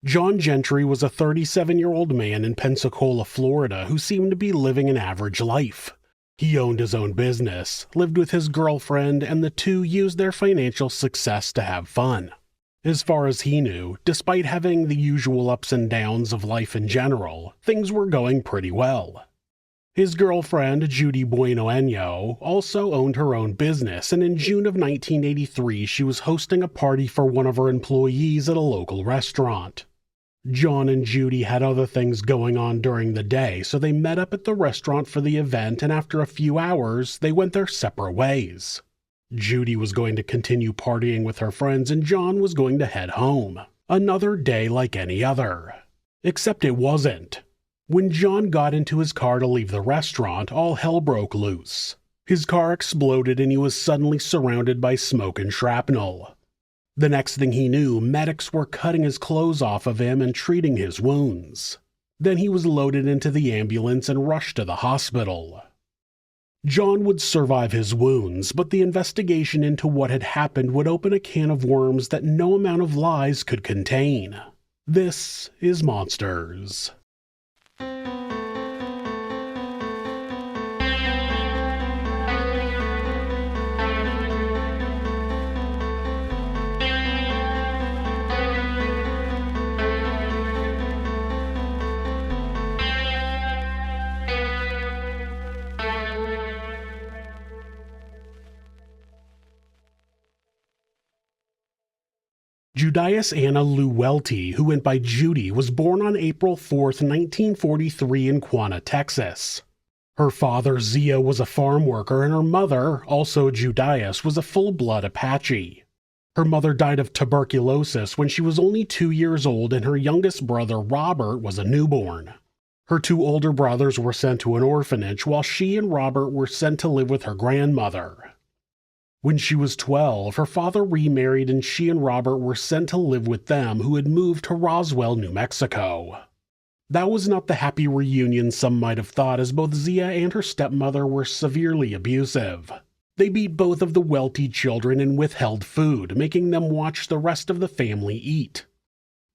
John Gentry was a 37-year-old man in Pensacola, Florida, who seemed to be living an average life. He owned his own business, lived with his girlfriend, and the two used their financial success to have fun. As far as he knew, despite having the usual ups and downs of life in general, things were going pretty well. His girlfriend, Judy Buenoano, also owned her own business, and in June of 1983 she was hosting a party for one of her employees at a local restaurant. John and Judy had other things going on during the day, so they met up at the restaurant for the event, and after a few hours, they went their separate ways. Judy was going to continue partying with her friends, and John was going to head home. Another day like any other. Except it wasn't. When John got into his car to leave the restaurant, all hell broke loose. His car exploded and he was suddenly surrounded by smoke and shrapnel. The next thing he knew, medics were cutting his clothes off of him and treating his wounds. Then he was loaded into the ambulance and rushed to the hospital. John would survive his wounds, but the investigation into what had happened would open a can of worms that no amount of lies could contain. This is Monsters. Judias Anna Lou Welty, who went by Judy, was born on April 4, 1943 in Quanah, Texas. Her father, Zia, was a farm worker, and her mother, also Judias, was a full-blood Apache. Her mother died of tuberculosis when she was only 2 years old, and her youngest brother, Robert, was a newborn. Her two older brothers were sent to an orphanage, while she and Robert were sent to live with her grandmother. When she was 12, her father remarried and she and Robert were sent to live with them, who had moved to Roswell, New Mexico. That was not the happy reunion some might have thought, as both Zia and her stepmother were severely abusive. They beat both of the Welty children and withheld food, making them watch the rest of the family eat.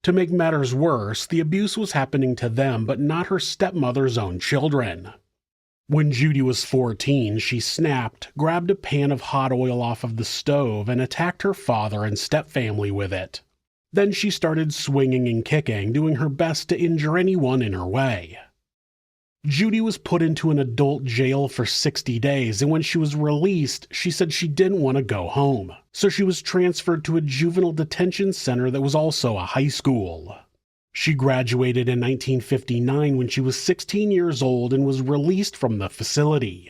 To make matters worse, the abuse was happening to them, but not her stepmother's own children. When Judy was 14, she snapped, grabbed a pan of hot oil off of the stove, and attacked her father and stepfamily with it. Then she started swinging and kicking, doing her best to injure anyone in her way. Judy was put into an adult jail for 60 days, and when she was released, she said she didn't want to go home, so she was transferred to a juvenile detention center that was also a high school. She graduated in 1959 when she was 16 years old and was released from the facility.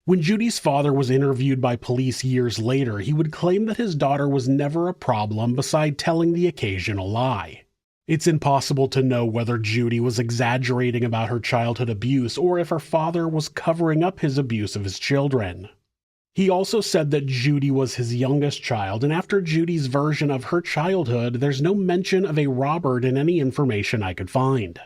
When Judy's father was interviewed by police years later, he would claim that his daughter was never a problem beside telling the occasional lie. It's impossible to know whether Judy was exaggerating about her childhood abuse or if her father was covering up his abuse of his children. He also said that Judy was his youngest child, and after Judy's version of her childhood, there's no mention of a Robert in any information I could find.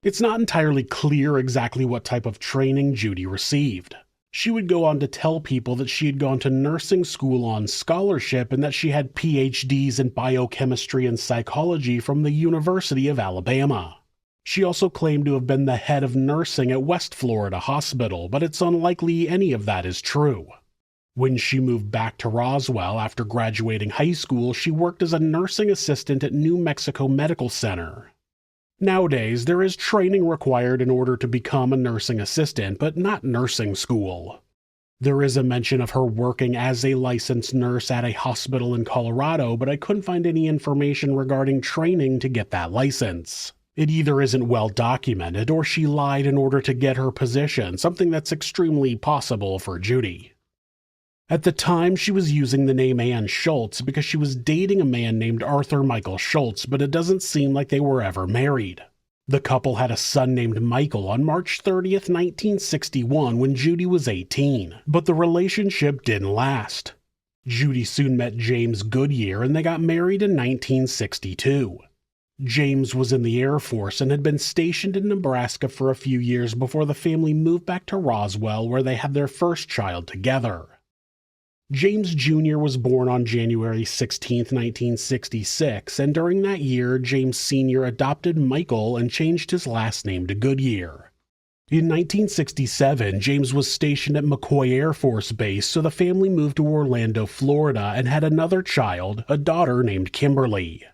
It's not entirely clear exactly what type of training Judy received. She would go on to tell people that she had gone to nursing school on scholarship and that she had PhDs in biochemistry and psychology from the University of Alabama. She also claimed to have been the head of nursing at West Florida Hospital, but it's unlikely any of that is true. When she moved back to Roswell after graduating high school, she worked as a nursing assistant at New Mexico Medical Center. Nowadays, there is training required in order to become a nursing assistant, but not nursing school. There is a mention of her working as a licensed nurse at a hospital in Colorado, but I couldn't find any information regarding training to get that license. It either isn't well documented or she lied in order to get her position, something that's extremely possible for Judy. At the time, she was using the name Ann Schultz because she was dating a man named Arthur Michael Schultz, but it doesn't seem like they were ever married. The couple had a son named Michael on March 30th, 1961 when Judy was 18, but the relationship didn't last. Judy soon met James Goodyear and they got married in 1962. James was in the Air Force and had been stationed in Nebraska for a few years before the family moved back to Roswell, where they had their first child together. James Jr. was born on January 16, 1966, and during that year, James Sr. adopted Michael and changed his last name to Goodyear. In 1967, James was stationed at McCoy Air Force Base, so the family moved to Orlando, Florida, and had another child, a daughter named Kimberly.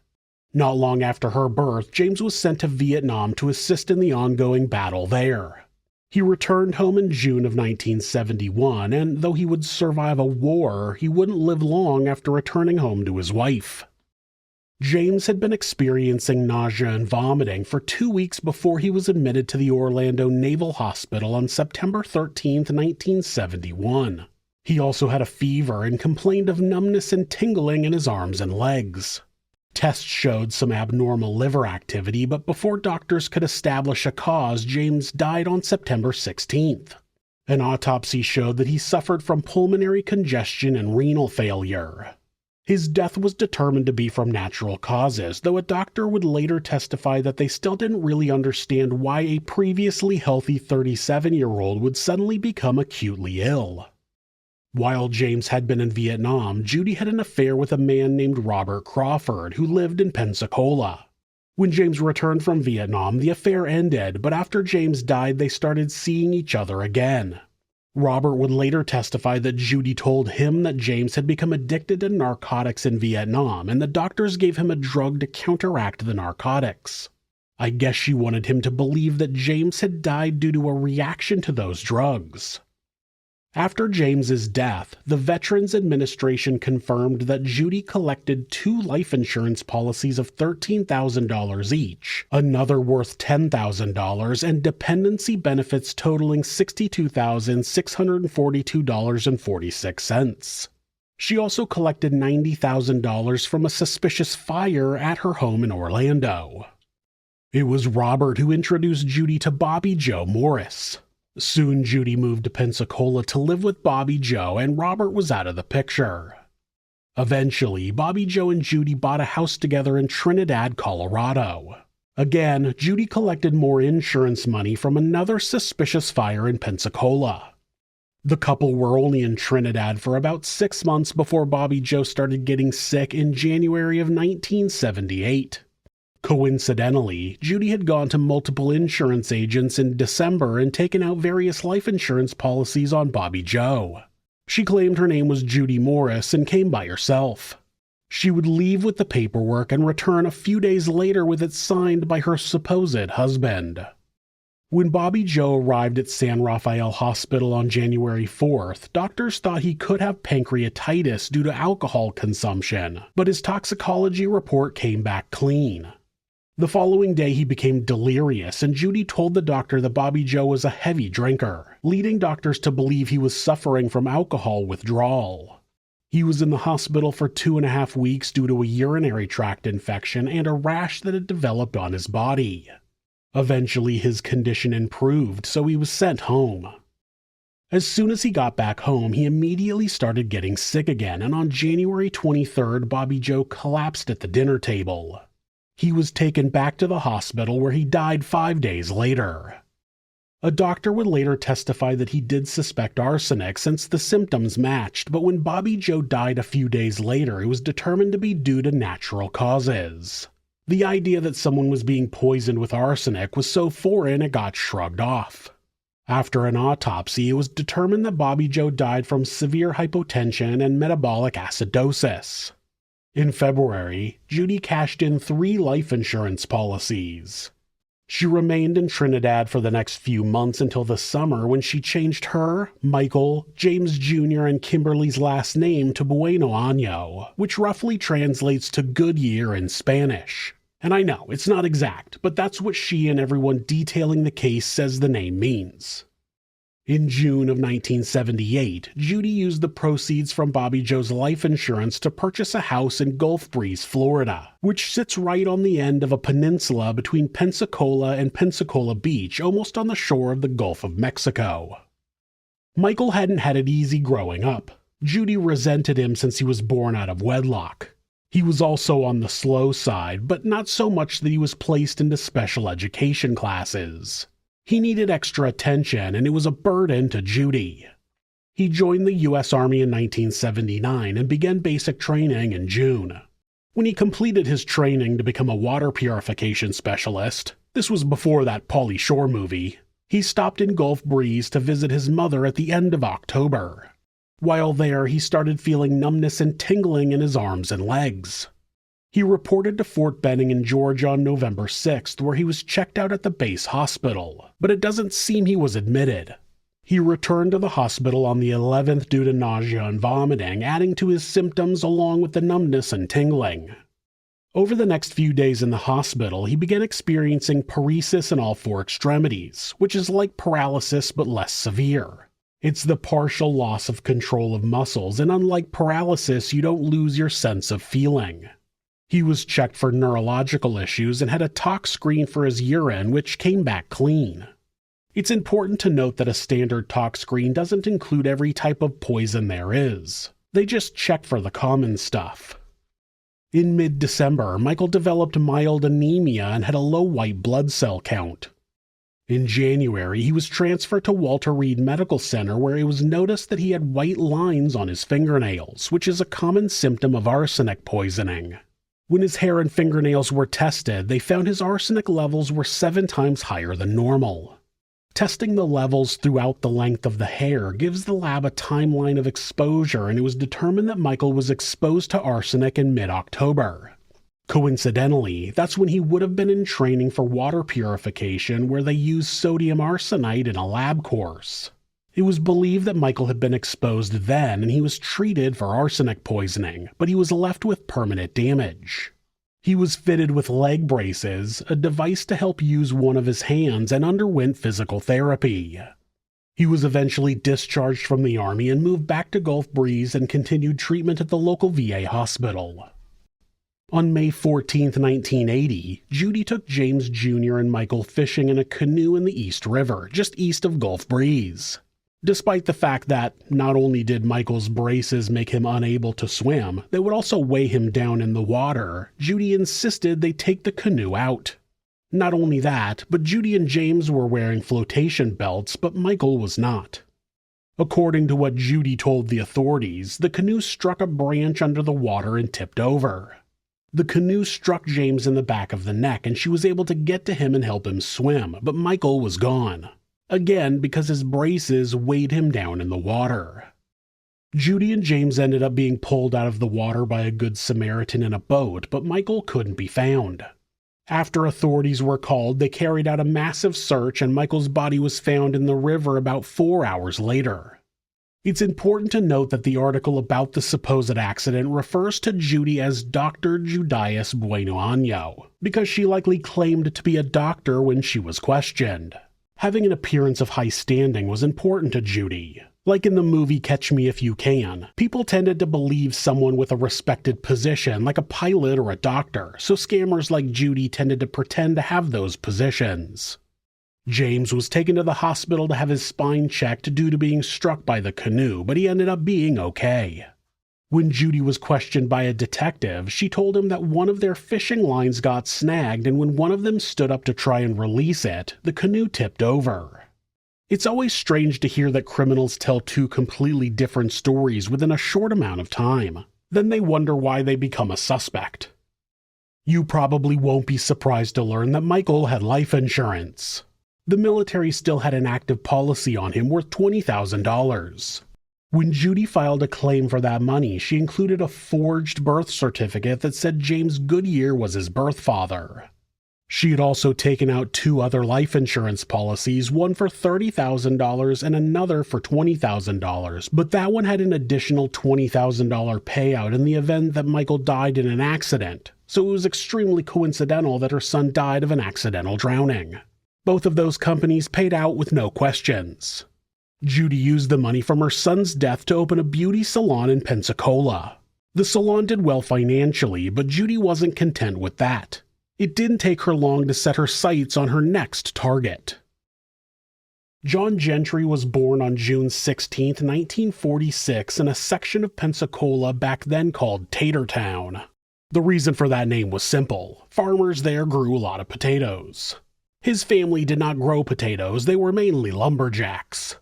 Not long after her birth, James was sent to Vietnam to assist in the ongoing battle there. He returned home in June of 1971, and though he would survive a war, he wouldn't live long after returning home to his wife. James had been experiencing nausea and vomiting for 2 weeks before he was admitted to the Orlando Naval Hospital on September 13, 1971. He also had a fever and complained of numbness and tingling in his arms and legs. Tests showed some abnormal liver activity, but before doctors could establish a cause, James died on September 16th. An autopsy showed that he suffered from pulmonary congestion and renal failure. His death was determined to be from natural causes, though a doctor would later testify that they still didn't really understand why a previously healthy 37-year-old would suddenly become acutely ill. While James had been in Vietnam, Judy had an affair with a man named Robert Crawford, who lived in Pensacola. When James returned from Vietnam, the affair ended, but after James died, they started seeing each other again. Robert would later testify that Judy told him that James had become addicted to narcotics in Vietnam, and the doctors gave him a drug to counteract the narcotics. I guess she wanted him to believe that James had died due to a reaction to those drugs. After James's death, the Veterans Administration confirmed that Judy collected 2 life insurance policies of $13,000 each, another worth $10,000, and dependency benefits totaling $62,642.46. She also collected $90,000 from a suspicious fire at her home in Orlando. It was Robert who introduced Judy to Bobby Joe Morris. Soon Judy moved to Pensacola to live with Bobby Joe, and Robert was out of the picture. Eventually, Bobby Joe and Judy bought a house together in Trinidad, Colorado. Again, Judy collected more insurance money from another suspicious fire in Pensacola. The couple were only in Trinidad for about 6 months before Bobby Joe started getting sick in January of 1978. Coincidentally, Judy had gone to multiple insurance agents in December and taken out various life insurance policies on Bobby Joe. She claimed her name was Judy Morris and came by herself. She would leave with the paperwork and return a few days later with it signed by her supposed husband. When Bobby Joe arrived at San Rafael Hospital on January 4th, doctors thought he could have pancreatitis due to alcohol consumption, but his toxicology report came back clean. The following day he became delirious, and Judy told the doctor that Bobby Joe was a heavy drinker, leading doctors to believe he was suffering from alcohol withdrawal. He was in the hospital for 2.5 weeks due to a urinary tract infection and a rash that had developed on his body. Eventually his condition improved, so he was sent home. As soon as he got back home, he immediately started getting sick again, and on January 23rd, Bobby Joe collapsed at the dinner table. He was taken back to the hospital where he died 5 days later. A doctor would later testify that he did suspect arsenic since the symptoms matched, but when Bobby Joe died a few days later, it was determined to be due to natural causes. The idea that someone was being poisoned with arsenic was so foreign it got shrugged off. After an autopsy, it was determined that Bobby Joe died from severe hypotension and metabolic acidosis. In February, Judy cashed in 3 life insurance policies. She remained in Trinidad for the next few months until the summer when she changed her, Michael, James Jr., and Kimberly's last name to Buenoano, which roughly translates to Goodyear in Spanish. And I know, it's not exact, but that's what she and everyone detailing the case says the name means. In June of 1978, Judy used the proceeds from Bobby Joe's life insurance to purchase a house in Gulf Breeze, Florida, which sits right on the end of a peninsula between Pensacola and Pensacola Beach, almost on the shore of the Gulf of Mexico. Michael hadn't had it easy growing up. Judy resented him since he was born out of wedlock. He was also on the slow side, but not so much that he was placed into special education classes. He needed extra attention, and it was a burden to Judy. He joined the U.S. Army in 1979 and began basic training in June. When he completed his training to become a water purification specialist, this was before that Pauly Shore movie, he stopped in Gulf Breeze to visit his mother at the end of October. While there, he started feeling numbness and tingling in his arms and legs. He reported to Fort Benning in Georgia on November 6th, where he was checked out at the base hospital, but it doesn't seem he was admitted. He returned to the hospital on the 11th due to nausea and vomiting, adding to his symptoms along with the numbness and tingling. Over the next few days in the hospital, he began experiencing paresis in all four extremities, which is like paralysis but less severe. It's the partial loss of control of muscles, and unlike paralysis, you don't lose your sense of feeling. He was checked for neurological issues and had a tox screen for his urine, which came back clean. It's important to note that a standard tox screen doesn't include every type of poison there is. They just check for the common stuff. In mid-December, Michael developed mild anemia and had a low white blood cell count. In January, he was transferred to Walter Reed Medical Center, where it was noticed that he had white lines on his fingernails, which is a common symptom of arsenic poisoning. When his hair and fingernails were tested, they found his arsenic levels were 7 times higher than normal. Testing the levels throughout the length of the hair gives the lab a timeline of exposure, and it was determined that Michael was exposed to arsenic in mid-October. Coincidentally, that's when he would have been in training for water purification, where they use sodium arsenite in a lab course. It was believed that Michael had been exposed then, and he was treated for arsenic poisoning, but he was left with permanent damage. He was fitted with leg braces, a device to help use one of his hands, and underwent physical therapy. He was eventually discharged from the Army and moved back to Gulf Breeze and continued treatment at the local VA hospital. On May 14, 1980, Judy took James Jr. and Michael fishing in a canoe in the East River, just east of Gulf Breeze. Despite the fact that not only did Michael's braces make him unable to swim, they would also weigh him down in the water, Judy insisted they take the canoe out. Not only that, but Judy and James were wearing flotation belts, but Michael was not. According to what Judy told the authorities, the canoe struck a branch under the water and tipped over. The canoe struck James in the back of the neck, and she was able to get to him and help him swim, but Michael was gone. Again, because his braces weighed him down in the water. Judy and James ended up being pulled out of the water by a Good Samaritan in a boat, but Michael couldn't be found. After authorities were called, they carried out a massive search, and Michael's body was found in the river about 4 hours later. It's important to note that the article about the supposed accident refers to Judy as Dr. Judy Buenoano, because she likely claimed to be a doctor when she was questioned. Having an appearance of high standing was important to Judy. Like in the movie Catch Me If You Can, people tended to believe someone with a respected position like a pilot or a doctor, so scammers like Judy tended to pretend to have those positions. James was taken to the hospital to have his spine checked due to being struck by the canoe, but he ended up being okay. When Judy was questioned by a detective, she told him that one of their fishing lines got snagged, and when one of them stood up to try and release it, the canoe tipped over. It's always strange to hear that criminals tell two completely different stories within a short amount of time. Then they wonder why they become a suspect. You probably won't be surprised to learn that Michael had life insurance. The military still had an active policy on him worth $20,000. When Judy filed a claim for that money, she included a forged birth certificate that said James Goodyear was his birth father. She had also taken out 2 other life insurance policies, one for $30,000 and another for $20,000, but that one had an additional $20,000 payout in the event that Michael died in an accident, so it was extremely coincidental that her son died of an accidental drowning. Both of those companies paid out with no questions. Judy used the money from her son's death to open a beauty salon in Pensacola. The salon did well financially, but Judy wasn't content with that. It didn't take her long to set her sights on her next target. John Gentry was born on June 16, 1946, in a section of Pensacola back then called Tatertown. The reason for that name was simple. Farmers there grew a lot of potatoes. His family did not grow potatoes, they were mainly lumberjacks.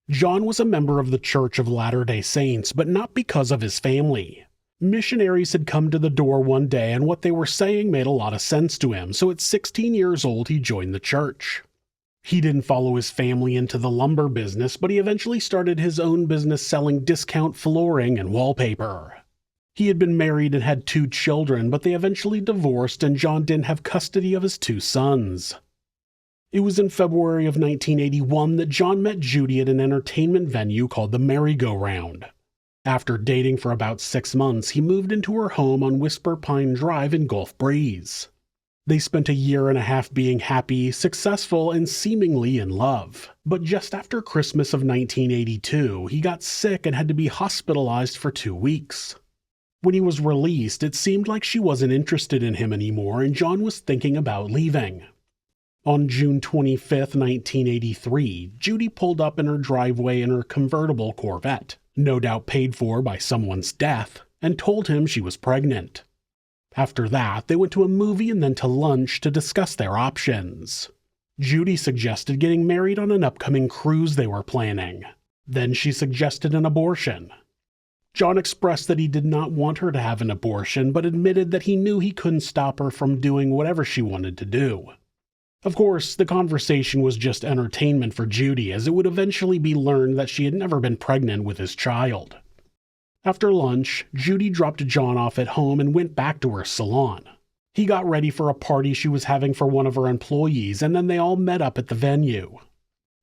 John was a member of the Church of Latter-day Saints, but not because of his family. Missionaries had come to the door one day, and what they were saying made a lot of sense to him, so at 16 years old he joined the church. He didn't follow his family into the lumber business, but he eventually started his own business selling discount flooring and wallpaper. He had been married and had 2 children, but they eventually divorced and John didn't have custody of his 2 sons. It was in February of 1981 that John met Judy at an entertainment venue called the Merry-Go-Round. After dating for about 6 months, he moved into her home on Whisper Pine Drive in Gulf Breeze. They spent a year and a half being happy, successful, and seemingly in love. But just after Christmas of 1982, he got sick and had to be hospitalized for 2 weeks. When he was released, it seemed like she wasn't interested in him anymore, and John was thinking about leaving. On June 25, 1983, Judy pulled up in her driveway in her convertible Corvette, no doubt paid for by someone's death, and told him she was pregnant. After that, they went to a movie and then to lunch to discuss their options. Judy suggested getting married on an upcoming cruise they were planning. Then she suggested an abortion. John expressed that he did not want her to have an abortion, but admitted that he knew he couldn't stop her from doing whatever she wanted to do. Of course, the conversation was just entertainment for Judy, as it would eventually be learned that she had never been pregnant with his child. After lunch, Judy dropped John off at home and went back to her salon. He got ready for a party she was having for one of her employees, and then they all met up at the venue.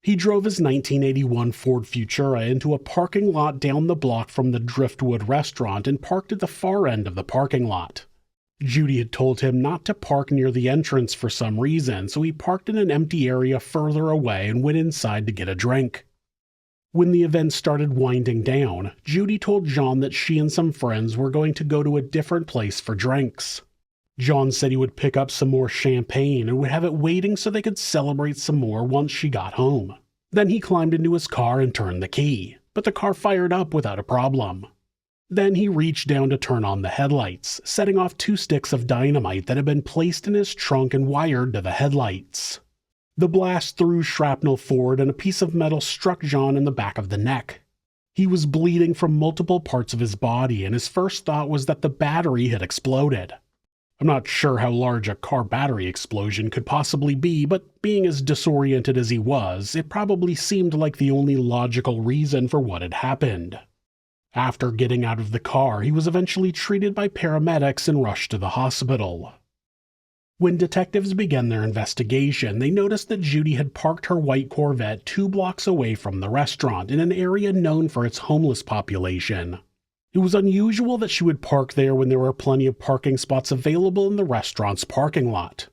He drove his 1981 Ford Futura into a parking lot down the block from the Driftwood restaurant and parked at the far end of the parking lot. Judy had told him not to park near the entrance for some reason, so he parked in an empty area further away and went inside to get a drink. When the event started winding down, Judy told John that she and some friends were going to go to a different place for drinks. John said he would pick up some more champagne and would have it waiting so they could celebrate some more once she got home. Then he climbed into his car and turned the key, but the car fired up without a problem. Then he reached down to turn on the headlights, setting off 2 sticks of dynamite that had been placed in his trunk and wired to the headlights. The blast threw shrapnel forward and a piece of metal struck John in the back of the neck. He was bleeding from multiple parts of his body, and his first thought was that the battery had exploded. I'm not sure how large a car battery explosion could possibly be, but being as disoriented as he was, it probably seemed like the only logical reason for what had happened. After getting out of the car, he was eventually treated by paramedics and rushed to the hospital. When detectives began their investigation, they noticed that Judy had parked her white Corvette 2 blocks away from the restaurant in an area known for its homeless population. It was unusual that she would park there when there were plenty of parking spots available in the restaurant's parking lot.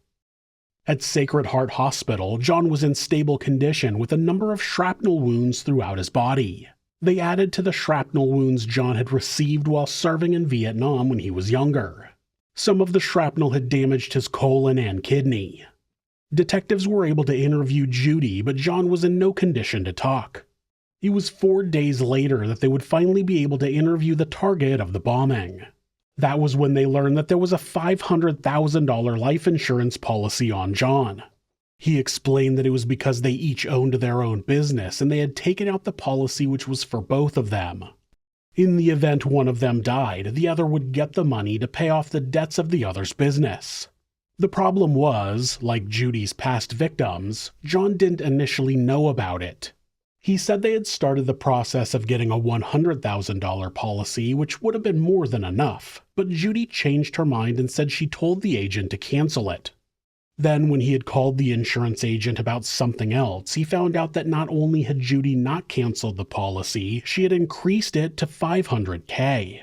At Sacred Heart Hospital, John was in stable condition with a number of shrapnel wounds throughout his body. They added to the shrapnel wounds John had received while serving in Vietnam when he was younger. Some of the shrapnel had damaged his colon and kidney. Detectives were able to interview Judy, but John was in no condition to talk. It was 4 days later that they would finally be able to interview the target of the bombing. That was when they learned that there was a $500,000 life insurance policy on John. He explained that it was because they each owned their own business and they had taken out the policy which was for both of them. In the event one of them died, the other would get the money to pay off the debts of the other's business. The problem was, like Judy's past victims, John didn't initially know about it. He said they had started the process of getting a $100,000 policy, which would have been more than enough, but Judy changed her mind and said she told the agent to cancel it. Then, when he had called the insurance agent about something else, he found out that not only had Judy not canceled the policy, she had increased it to $500K.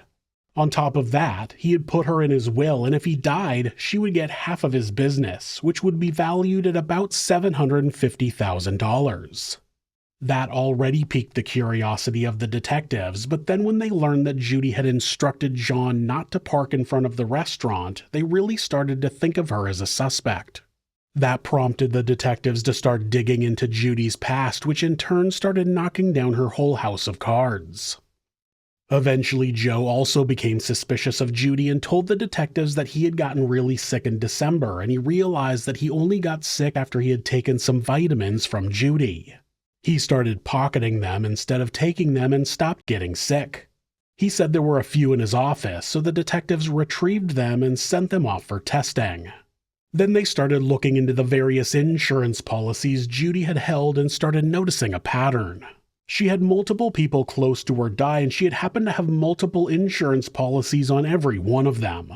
On top of that, he had put her in his will, and if he died, she would get half of his business, which would be valued at about $750,000. That already piqued the curiosity of the detectives, but then when they learned that Judy had instructed John not to park in front of the restaurant, they really started to think of her as a suspect. That prompted the detectives to start digging into Judy's past, which in turn started knocking down her whole house of cards. Eventually, Joe also became suspicious of Judy and told the detectives that he had gotten really sick in December, and he realized that he only got sick after he had taken some vitamins from Judy. He started pocketing them instead of taking them and stopped getting sick. He said there were a few in his office, so the detectives retrieved them and sent them off for testing. Then they started looking into the various insurance policies Judy had held and started noticing a pattern. She had multiple people close to her die, and she had happened to have multiple insurance policies on every one of them.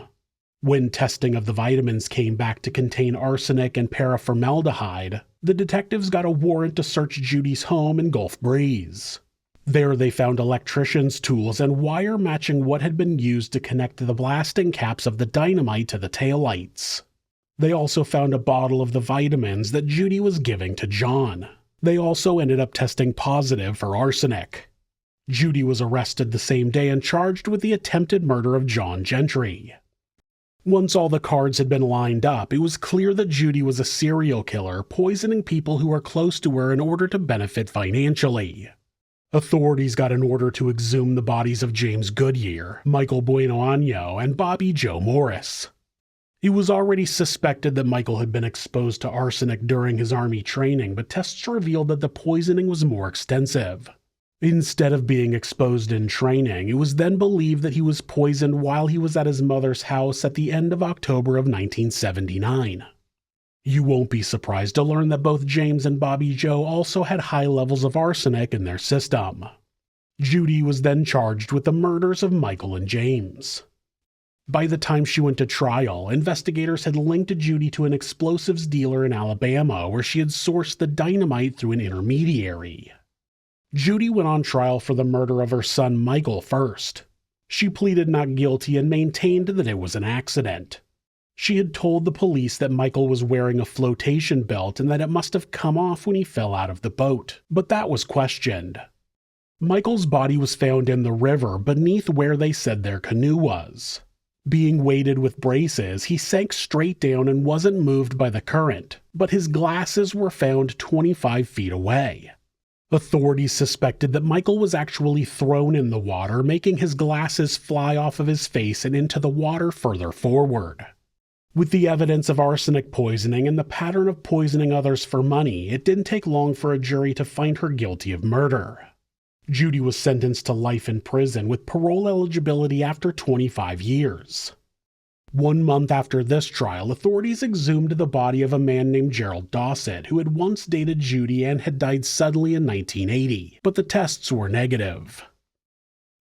When testing of the vitamins came back to contain arsenic and paraformaldehyde, the detectives got a warrant to search Judy's home in Gulf Breeze. There they found electrician's tools and wire matching what had been used to connect the blasting caps of the dynamite to the taillights. They also found a bottle of the vitamins that Judy was giving to John. They also ended up testing positive for arsenic. Judy was arrested the same day and charged with the attempted murder of John Gentry. Once all the cards had been lined up, it was clear that Judy was a serial killer, poisoning people who were close to her in order to benefit financially. Authorities got an order to exhume the bodies of James Goodyear, Michael Buenoano, and Bobby Joe Morris. It was already suspected that Michael had been exposed to arsenic during his army training, but tests revealed that the poisoning was more extensive. Instead of being exposed in training, it was then believed that he was poisoned while he was at his mother's house at the end of October of 1979. You won't be surprised to learn that both James and Bobby Joe also had high levels of arsenic in their system. Judy was then charged with the murders of Michael and James. By the time she went to trial, investigators had linked Judy to an explosives dealer in Alabama where she had sourced the dynamite through an intermediary. Judy went on trial for the murder of her son Michael first. She pleaded not guilty and maintained that it was an accident. She had told the police that Michael was wearing a flotation belt and that it must have come off when he fell out of the boat, but that was questioned. Michael's body was found in the river beneath where they said their canoe was. Being weighted with braces, he sank straight down and wasn't moved by the current, but his glasses were found 25 feet away. Authorities suspected that Michael was actually thrown in the water, making his glasses fly off of his face and into the water further forward. With the evidence of arsenic poisoning and the pattern of poisoning others for money, it didn't take long for a jury to find her guilty of murder. Judy was sentenced to life in prison with parole eligibility after 25 years. 1 month after this trial, authorities exhumed the body of a man named Gerald Dossett, who had once dated Judy and had died suddenly in 1980, but the tests were negative.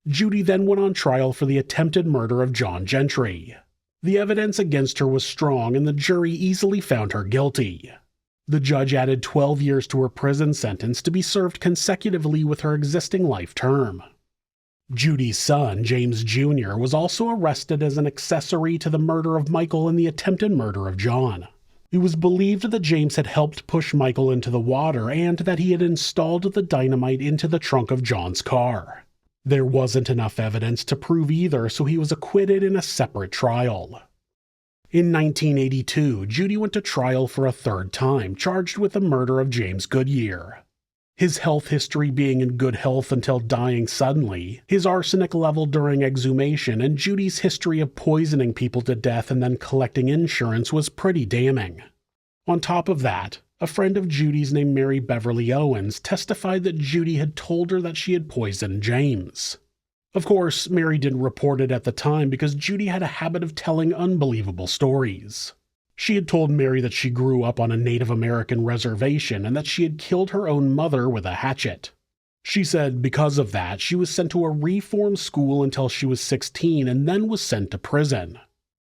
Judy then went on trial for the attempted murder of John Gentry. The evidence against her was strong and the jury easily found her guilty. The judge added 12 years to her prison sentence to be served consecutively with her existing life term. Judy's son, James Jr., was also arrested as an accessory to the murder of Michael and the attempted murder of John. It was believed that James had helped push Michael into the water and that he had installed the dynamite into the trunk of John's car. There wasn't enough evidence to prove either, so he was acquitted in a separate trial. In 1982, Judy went to trial for a third time, charged with the murder of James Goodyear. His health history being in good health until dying suddenly, his arsenic level during exhumation, and Judy's history of poisoning people to death and then collecting insurance was pretty damning. On top of that, a friend of Judy's named Mary Beverly Owens testified that Judy had told her that she had poisoned James. Of course, Mary didn't report it at the time because Judy had a habit of telling unbelievable stories. She had told Mary that she grew up on a Native American reservation and that she had killed her own mother with a hatchet. She said because of that, she was sent to a reform school until she was 16 and then was sent to prison.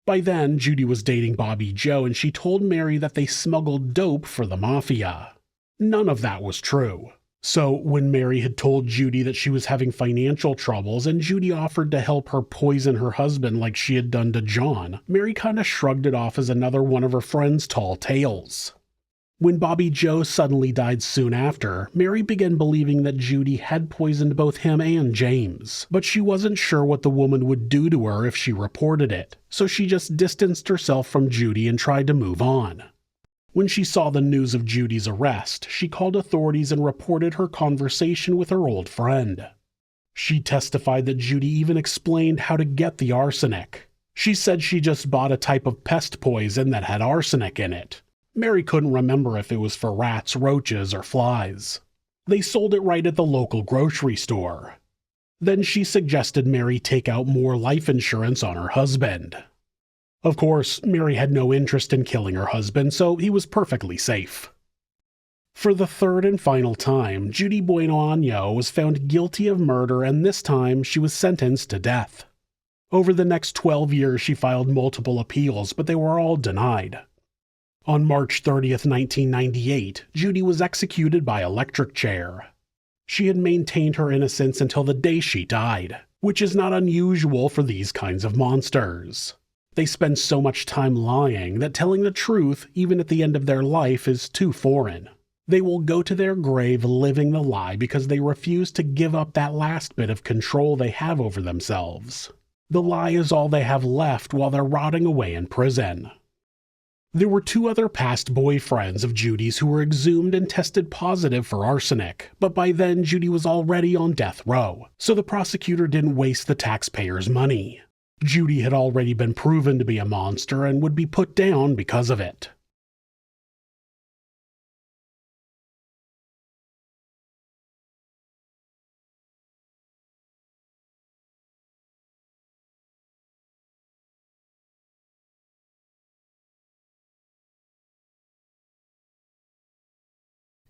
By then, Judy was dating Bobby Joe and she told Mary that they smuggled dope for the mafia. None of that was true. So when Mary had told Judy that she was having financial troubles and Judy offered to help her poison her husband like she had done to John, Mary kinda shrugged it off as another one of her friend's tall tales. When Bobby Joe suddenly died soon after, Mary began believing that Judy had poisoned both him and James, but she wasn't sure what the woman would do to her if she reported it, so she just distanced herself from Judy and tried to move on. When she saw the news of Judy's arrest, she called authorities and reported her conversation with her old friend. She testified that Judy even explained how to get the arsenic. She said she just bought a type of pest poison that had arsenic in it. Mary couldn't remember if it was for rats, roaches, or flies. They sold it right at the local grocery store. Then she suggested Mary take out more life insurance on her husband. Of course, Mary had no interest in killing her husband, so he was perfectly safe. For the third and final time, Judy Buenoano was found guilty of murder, and this time she was sentenced to death. Over the next 12 years, she filed multiple appeals, but they were all denied. On March 30th, 1998, Judy was executed by electric chair. She had maintained her innocence until the day she died, which is not unusual for these kinds of monsters. They spend so much time lying that telling the truth, even at the end of their life, is too foreign. They will go to their grave living the lie because they refuse to give up that last bit of control they have over themselves. The lie is all they have left while they're rotting away in prison. There were 2 other past boyfriends of Judy's who were exhumed and tested positive for arsenic, but by then Judy was already on death row, so the prosecutor didn't waste the taxpayers' money. Judy had already been proven to be a monster and would be put down because of it.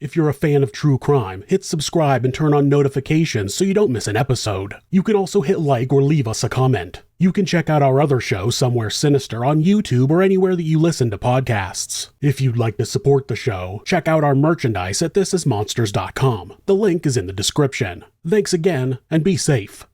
If you're a fan of true crime, hit subscribe and turn on notifications so you don't miss an episode. You can also hit like or leave us a comment. You can check out our other show, Somewhere Sinister, on YouTube or anywhere that you listen to podcasts. If you'd like to support the show, check out our merchandise at thisismonsters.com. The link is in the description. Thanks again, and be safe.